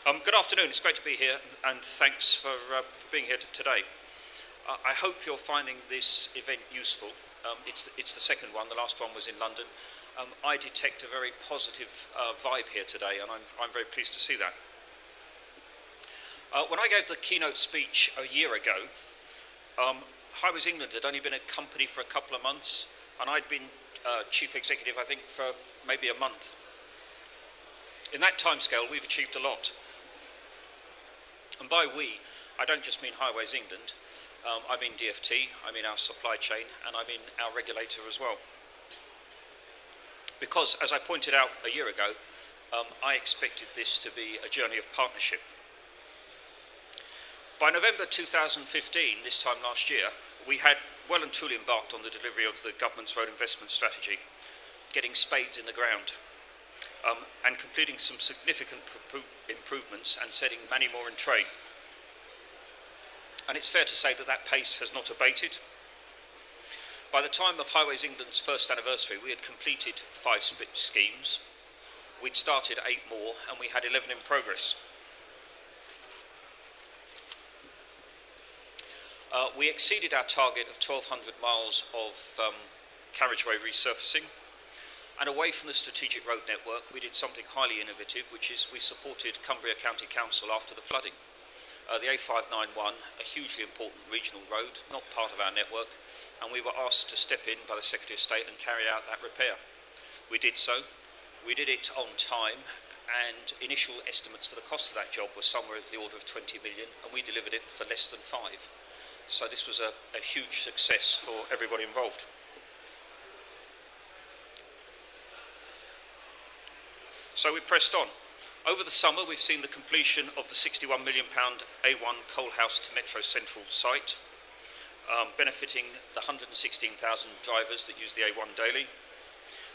Good afternoon, it's great to be here and thanks for being here today. I hope you're finding this event useful. It's the second one, the last one was in London. I detect a very positive vibe here today and I'm very pleased to see that. When I gave the keynote speech a year ago, Highways England had only been a company for a couple of months and I'd been chief executive I think for maybe a month. In that timescale we've achieved a lot. And by we, I don't just mean Highways England, I mean DfT, I mean our supply chain, and I mean our regulator as well. Because, as I pointed out a year ago, I expected this to be a journey of partnership. By November 2015, this time last year, we had well and truly embarked on the delivery of the government's road investment strategy, getting spades in the ground, and completing some significant improvements and setting many more in train. And it's fair to say that that pace has not abated. By the time of Highways England's first anniversary, we had completed 5 schemes, we'd started 8 more, and we had 11 in progress. We exceeded our target of 1,200 miles of carriageway resurfacing. And away from the strategic road network, we did something highly innovative, which is we supported Cumbria County Council after the flooding. The A591, a hugely important regional road, not part of our network, and we were asked to step in by the Secretary of State and carry out that repair. We did so. We did it on time, and initial estimates for the cost of that job were somewhere of the order of 20 million, and we delivered it for less than 5. So this was a huge success for everybody involved. So we pressed on. Over the summer, we've seen the completion of the £61 million A1 Coalhouse to Metro Central site, benefiting the 116,000 drivers that use the A1 daily.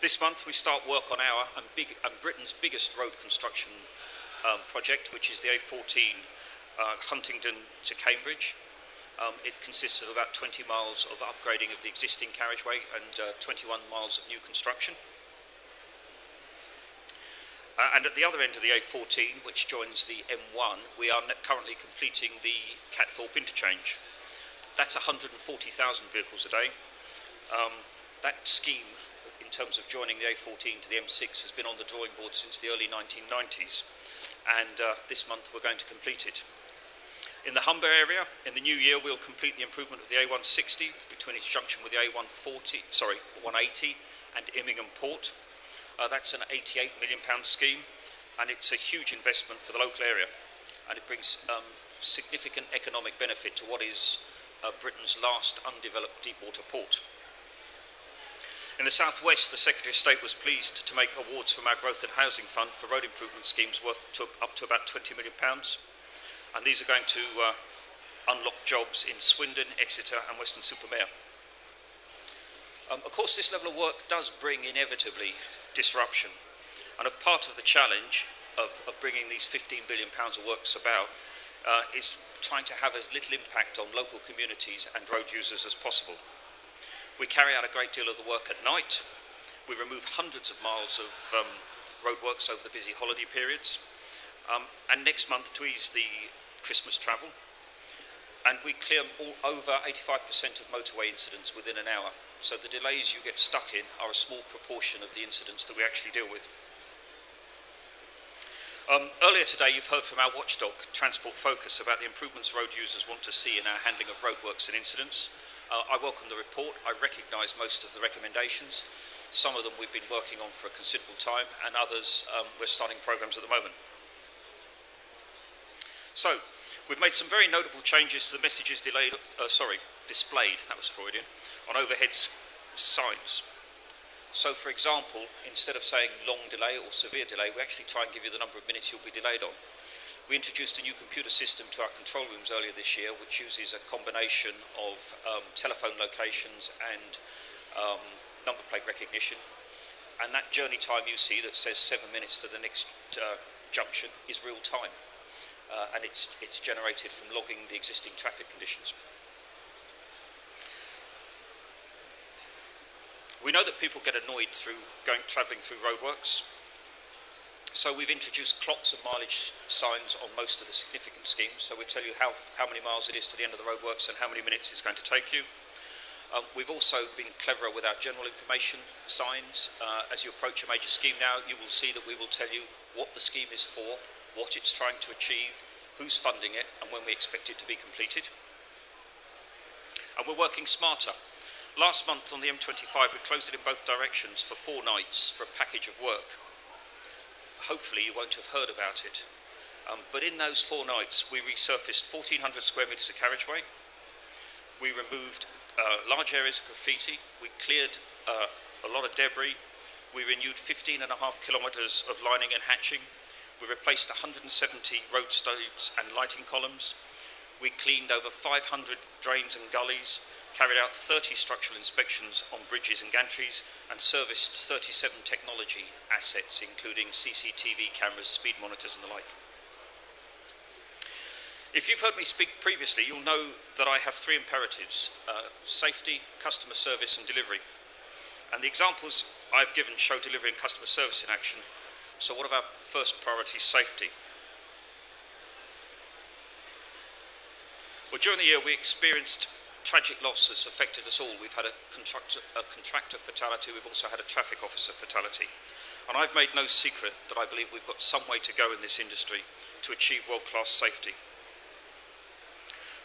This month, we start work on our and Britain's biggest road construction project, which is the A14 Huntingdon to Cambridge. It consists of about 20 miles of upgrading of the existing carriageway and 21 miles of new construction. And at the other end of the A14, which joins the M1, we are currently completing the Catthorpe interchange. That's 140,000 vehicles a day. That scheme, in terms of joining the A14 to the M6, has been on the drawing board since the early 1990s. And this month we're going to complete it. In the Humber area, in the new year, we'll complete the improvement of the A160 between its junction with the A180 and Immingham Port. That's an £88 million scheme, and it's a huge investment for the local area, and it brings significant economic benefit to what is Britain's last undeveloped deep-water port. In the southwest, the Secretary of State was pleased to make awards from our Growth and Housing Fund for road improvement schemes worth up to about £20 million, and these are going to unlock jobs in Swindon, Exeter and Weston-super-Mare. Of course, this level of work does bring inevitably disruption, and a part of the challenge of bringing these £15 billion of works about is trying to have as little impact on local communities and road users as possible. We carry out a great deal of the work at night. We remove hundreds of miles of roadworks over the busy holiday periods, and next month to ease the Christmas travel, and we clear over 85% of motorway incidents within an hour. So the delays you get stuck in are a small proportion of the incidents that we actually deal with. Earlier today you've heard from our watchdog, Transport Focus, about the improvements road users want to see in our handling of roadworks and incidents. I welcome the report. I recognise most of the recommendations. Some of them we've been working on for a considerable time, and others we're starting programmes at the moment. So, we've made some very notable changes to the messages displayed, that was Freudian, on overhead signs. So, for example, instead of saying long delay or severe delay, we actually try and give you the number of minutes you'll be delayed on. We introduced a new computer system to our control rooms earlier this year, which uses a combination of telephone locations and number plate recognition. And that journey time you see that says 7 minutes to the next junction is real time. And it's generated from logging the existing traffic conditions. We know that people get annoyed through travelling through roadworks. So we've introduced clocks and mileage signs on most of the significant schemes, so we tell you how many miles it is to the end of the roadworks and how many minutes it's going to take you. We've also been cleverer with our general information signs. As you approach a major scheme now, you will see that we will tell you what the scheme is for, what it's trying to achieve, who's funding it, and when we expect it to be completed. And we're working smarter. Last month on the M25, we closed it in both directions for 4 nights for a package of work. Hopefully you won't have heard about it. But in those 4 nights, we resurfaced 1,400 square metres of carriageway. We removed large areas of graffiti. We cleared a lot of debris. We renewed 15.5 kilometres of lining and hatching. We replaced 170 road stones and lighting columns. We cleaned over 500 drains and gullies, carried out 30 structural inspections on bridges and gantries, and serviced 37 technology assets, including CCTV cameras, speed monitors and the like. If you've heard me speak previously, you'll know that I have 3 imperatives: safety, customer service and delivery. And the examples I've given show delivery and customer service in action. So what of our first priority, safety? Well, during the year we experienced tragic loss that's affected us all. We've had a contractor fatality, we've also had a traffic officer fatality. And I've made no secret that I believe we've got some way to go in this industry to achieve world-class safety.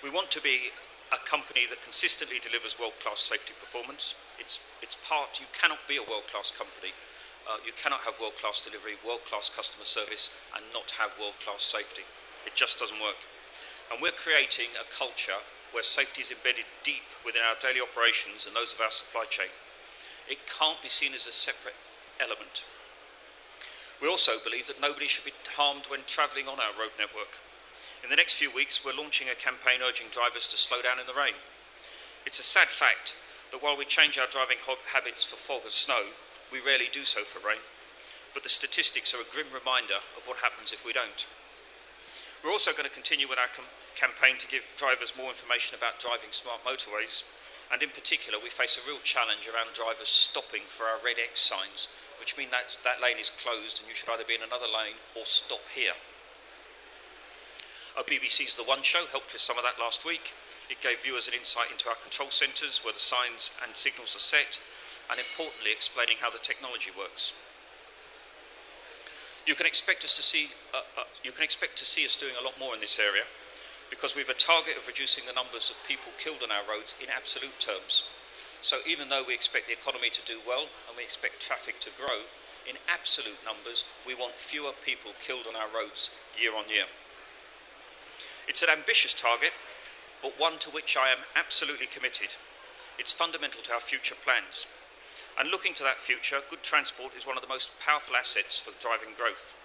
We want to be a company that consistently delivers world-class safety performance. It's part, you cannot be a world-class company. You cannot have world-class delivery, world-class customer service and not have world-class safety. It just doesn't work. And we're creating a culture where safety is embedded deep within our daily operations and those of our supply chain. It can't be seen as a separate element. We also believe that nobody should be harmed when travelling on our road network. In the next few weeks, we're launching a campaign urging drivers to slow down in the rain. It's a sad fact that while we change our driving habits for fog and snow, we rarely do so for rain. But the statistics are a grim reminder of what happens if we don't. We're also going to continue with our campaign to give drivers more information about driving smart motorways, and in particular we face a real challenge around drivers stopping for our red X signs, which mean that lane is closed and you should either be in another lane or stop here. BBC's The One Show helped with some of that last week. It gave viewers an insight into our control centres where the signs and signals are set, and importantly explaining how the technology works. You can expect to see us doing a lot more in this area, because we have a target of reducing the numbers of people killed on our roads in absolute terms. So even though we expect the economy to do well and we expect traffic to grow, in absolute numbers we want fewer people killed on our roads year on year. It's an ambitious target, but one to which I am absolutely committed. It's fundamental to our future plans. And looking to that future, good transport is one of the most powerful assets for driving growth.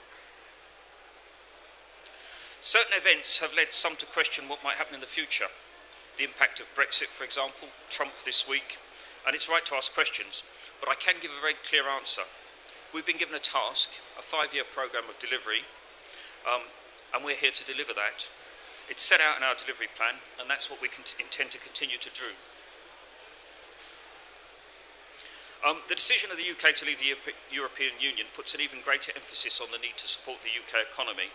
Certain events have led some to question what might happen in the future. The impact of Brexit, for example, Trump this week, and it's right to ask questions, but I can give a very clear answer. We've been given a task, a 5-year programme of delivery, and we're here to deliver that. It's set out in our delivery plan, and that's what we intend to continue to do. The decision of the UK to leave the European Union puts an even greater emphasis on the need to support the UK economy,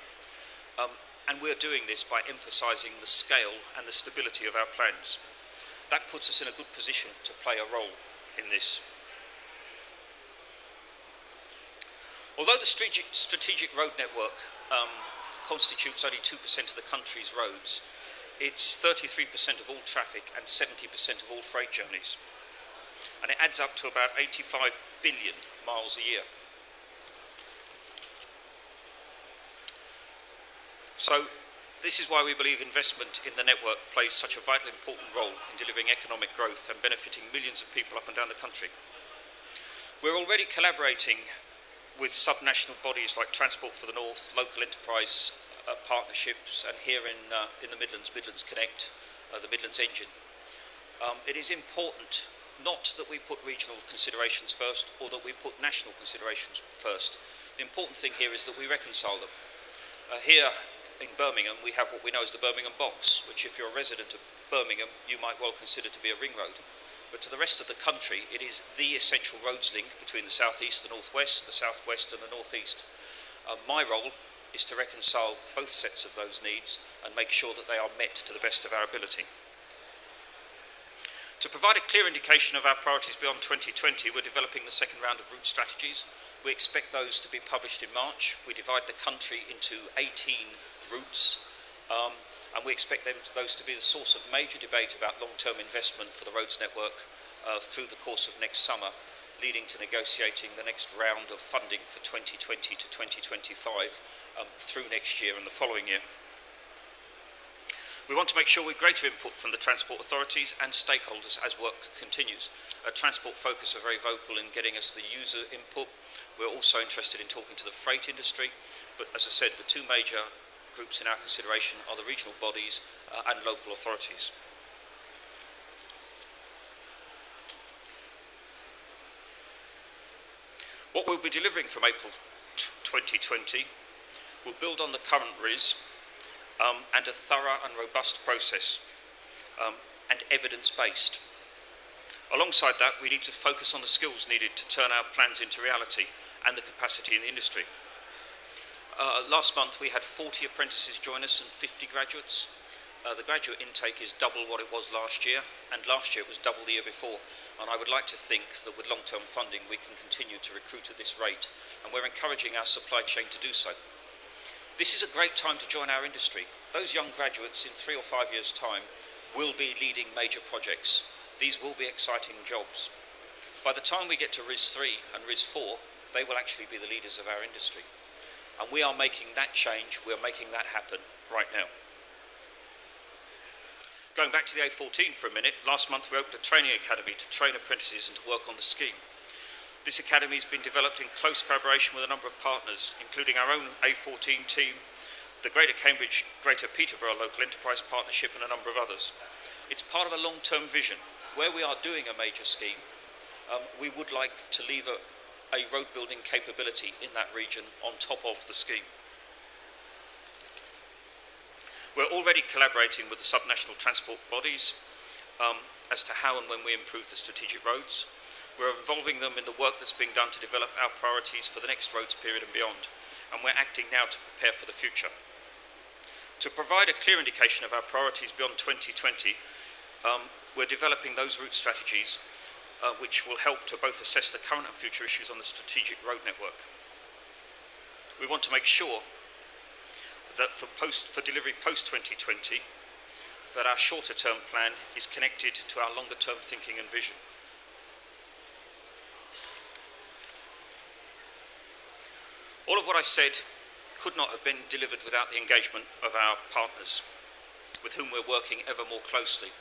and we're doing this by emphasising the scale and the stability of our plans. That puts us in a good position to play a role in this. Although the strategic road network constitutes only 2% of the country's roads, it's 33% of all traffic and 70% of all freight journeys. And it adds up to about 85 billion miles a year. So this is why we believe investment in the network plays such a vital important role in delivering economic growth and benefiting millions of people up and down the country. We're already collaborating with subnational bodies like Transport for the North, local enterprise partnerships, and here in the Midlands, Midlands Connect, the Midlands Engine. It is important not that we put regional considerations first or that we put national considerations first. The important thing here is that we reconcile them. Here in Birmingham we have what we know as the Birmingham Box, which if you're a resident of Birmingham you might well consider to be a ring road. But to the rest of the country it is the essential roads link between the southeast, the northwest, the southwest and the northeast. My role is to reconcile both sets of those needs and make sure that they are met to the best of our ability. To provide a clear indication of our priorities beyond 2020, we're developing the second round of route strategies. We expect those to be published in March. We divide the country into 18 routes, and we expect those to be the source of major debate about long-term investment for the roads network through the course of next summer, leading to negotiating the next round of funding for 2020 to 2025 through next year and the following year. We want to make sure with greater input from the transport authorities and stakeholders as work continues. Transport Focus are very vocal in getting us the user input. We're also interested in talking to the freight industry, but as I said, the two major groups in our consideration are the regional bodies and local authorities. What we'll be delivering from April 2020 will build on the current RIS and a thorough and robust process and evidence-based. Alongside that, we need to focus on the skills needed to turn our plans into reality and the capacity in the industry. Last month we had 40 apprentices join us and 50 graduates. The graduate intake is double what it was last year, and last year it was double the year before. And I would like to think that with long-term funding we can continue to recruit at this rate, and we're encouraging our supply chain to do so. This is a great time to join our industry. Those young graduates in 3 or 5 years' time will be leading major projects. These will be exciting jobs. By the time we get to RIS 3 and RIS 4, they will actually be the leaders of our industry. And we are making that change, we're making that happen right now. Going back to the A14 for a minute, last month we opened a training academy to train apprentices and to work on the scheme. This academy has been developed in close collaboration with a number of partners, including our own A14 team, the Greater Cambridge, Greater Peterborough Local Enterprise Partnership and a number of others. It's part of a long-term vision. Where we are doing a major scheme, we would like to leave a road building capability in that region on top of the scheme. We're already collaborating with the subnational transport bodies as to how and when we improve the strategic roads. We're involving them in the work that's being done to develop our priorities for the next roads period and beyond, and we're acting now to prepare for the future. To provide a clear indication of our priorities beyond 2020, we're developing those route strategies which will help to both assess the current and future issues on the strategic road network. We want to make sure that for delivery post-2020, that our shorter-term plan is connected to our longer-term thinking and vision. All of what I said could not have been delivered without the engagement of our partners, with whom we're working ever more closely.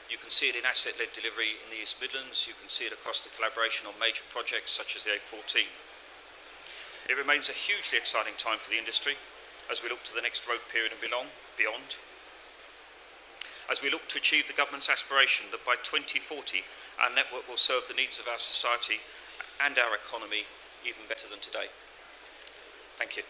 You can see it in asset-led delivery in the East Midlands, you can see it across the collaboration on major projects such as the A14. It remains a hugely exciting time for the industry as we look to the next road period and beyond. As we look to achieve the government's aspiration that by 2040 our network will serve the needs of our society and our economy even better than today. Thank you.